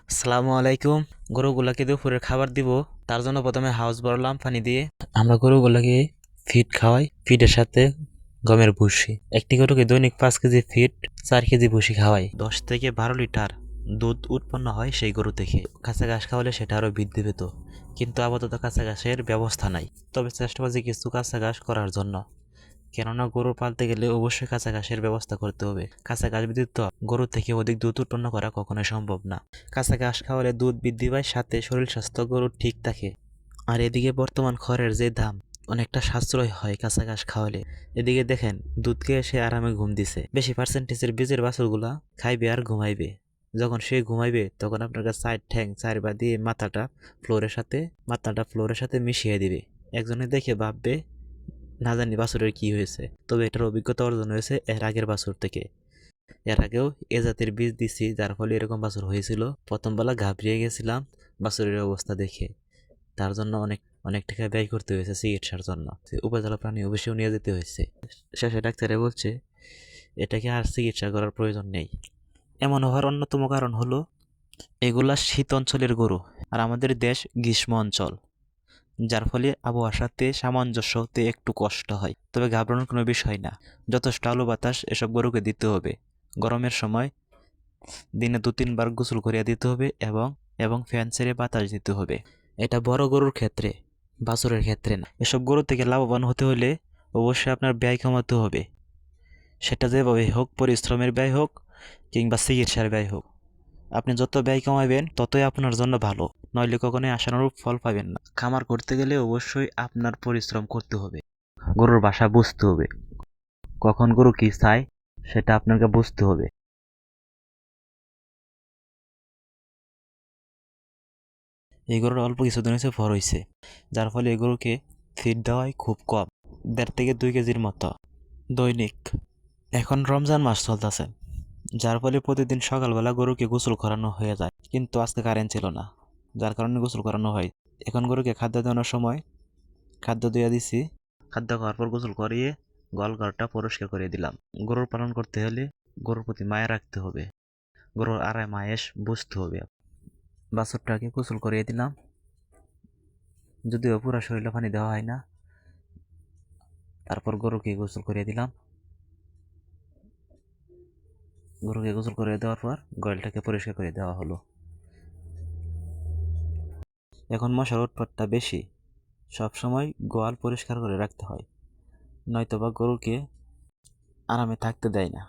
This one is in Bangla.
আসসালামু আলাইকুম। গরুগুলাকে দুপুরের খাবার দিব, তার জন্য প্রথমে হাউস ভরলাম পানি দিয়ে। আমরা গরুগুলাকে ফিড খাওয়াই, ফিডের সাথে গমের ভুসি। একটি গরুকে দৈনিক 5 কেজি ফিড, 4 কেজি ভুসি খাওয়াই। 10 থেকে 12 লিটার দুধ উৎপন্ন হয় সেই গরু থেকে। কাঁচা ঘাস খাওয়ালে সেটা আরো বৃদ্ধি পেত, কিন্তু আপাতত কাঁচা ঘাসের ব্যবস্থা নাই। তবে চেষ্টা করছি কিছু কাঁচা ঘাস করার জন্য, কেননা গরু পালতে গেলে অবশ্যই কাঁচা ঘাসের ব্যবস্থা করতে হবে। কাঁচা ঘাস ব্যতীত গরু থেকে অধিক দুধ উৎপন্ন করা কখনোই সম্ভব না। কাঁচা ঘাস খাওয়ালে দুধ বৃদ্ধি পায়, সাথে শরীর স্বাস্থ্য গরুর ঠিক থাকে। আর এদিকে বর্তমান খড়ের যে দাম, অনেকটা সাশ্রয় হয় কাঁচা ঘাস খাওয়ালে। এদিকে দেখেন, দুধ খেয়ে সে আরামে ঘুম দিছে। বেশি পার্সেন্টেজের বীজের বাছুরগুলা খাইবে আর ঘুমাইবে। যখন সে ঘুমাইবে তখন আপনার কাছে চার ঠ্যাং চার পা দিয়ে মাথাটা ফ্লোরের সাথে মিশিয়ে দিবে। একজনে দেখে ভাববে না জানি বাছুরের কি হয়েছে, তবে এটার অভিজ্ঞতা অর্জন হয়েছে এর আগের বাছুর থেকে। এর আগেও এ জাতের বীজ দিছি, যার ফলে এরকম বাছুর হয়েছিল। প্রথম বেলা ঘাবড়িয়ে গেছিলাম বাছুরের অবস্থা দেখে, তার জন্য অনেক অনেক টাকা ব্যয় করতে হয়েছে চিকিৎসার জন্য। উপজেলা প্রাণী অফিসেও নিয়ে যেতে হয়েছে। শেষে ডাক্তারে বলছে এটাকে আর চিকিৎসা করার প্রয়োজন নেই। এমন হওয়ার অন্যতম কারণ হলো এগুলা শীত অঞ্চলের গরু, আর আমাদের দেশ গ্রীষ্ম অঞ্চল, যার ফলে আবহাওয়ার সাথে সামঞ্জস্য হতে একটু কষ্ট হয়। তবে ঘাবড়ানোর কোনো বিষয় না, যথেষ্ট আলো বাতাস এসব গরুকে দিতে হবে। গরমের সময় দিনে 2-3 বার গোসল করিয়া দিতে হবে, এবং এবং ফ্যান ছেড়ে বাতাস দিতে হবে। এটা বড় গরুর ক্ষেত্রে, বাছুরের ক্ষেত্রে না। এসব গরু থেকে লাভবান হতে হলে অবশ্যই আপনার ব্যয় কমাতে হবে। সেটা যেভাবে হোক, পরিশ্রমের ব্যয় হোক কিংবা চিকিৎসার ব্যয় হোক, আপনি যত ব্যয় কমাবেন ততই আপনার জন্য ভালো, নইলে কখনোই আশানুরূপ ফল পাবেন না। খামার করতে গেলে অবশ্যই আপনার পরিশ্রম করতে হবে, গরুর ভাষা বুঝতে হবে, কখন গরু কি চায় সেটা আপনাকে বুঝতে হবে। এই গরুর অল্প কিছুদিন হয়েছে ভর হয়েছে, যার ফলে এই গরুকে ফিড দেওয়াই খুব কম, 1.5 থেকে 2 কেজির মতো দৈনিক। এখন রমজান মাস চলতেছে, যার ফলে প্রতিদিন সকালবেলা গরুকে গোসল করানো হয়ে যায়, কিন্তু আজকে কারেন্ট ছিল না, যার কারণে গোসল করানো হয়। এখন গরুকে খাদ্য দেওয়ানোর সময় খাদ্য দিয়ে দিছি, খাদ্য খাওয়ার পর গোসল করিয়ে গোয়ালঘরটা পরিষ্কার করে দিলাম। গরুর পালন করতে হলে গরুর প্রতি মায়া রাখতে হবে, গরুর আরাম আয়েশ বুঝতে হবে। বাছুরটাকে গোসল করিয়ে দিলাম, যদিও পুরো শরীরে পানি দেওয়া হয় না। তারপর গরুকে গোসল করিয়ে দিলাম। গরুকে গোসল করে দেওয়ার পর গোয়ালটাকে পরিষ্কার করে দেওয়া হলো। এখন মশার উৎপাতটা বেশি, সবসময় গোয়াল পরিষ্কার করে রাখতে হয়, নয়তোবা গরুকে আরামে থাকতে দেয় না।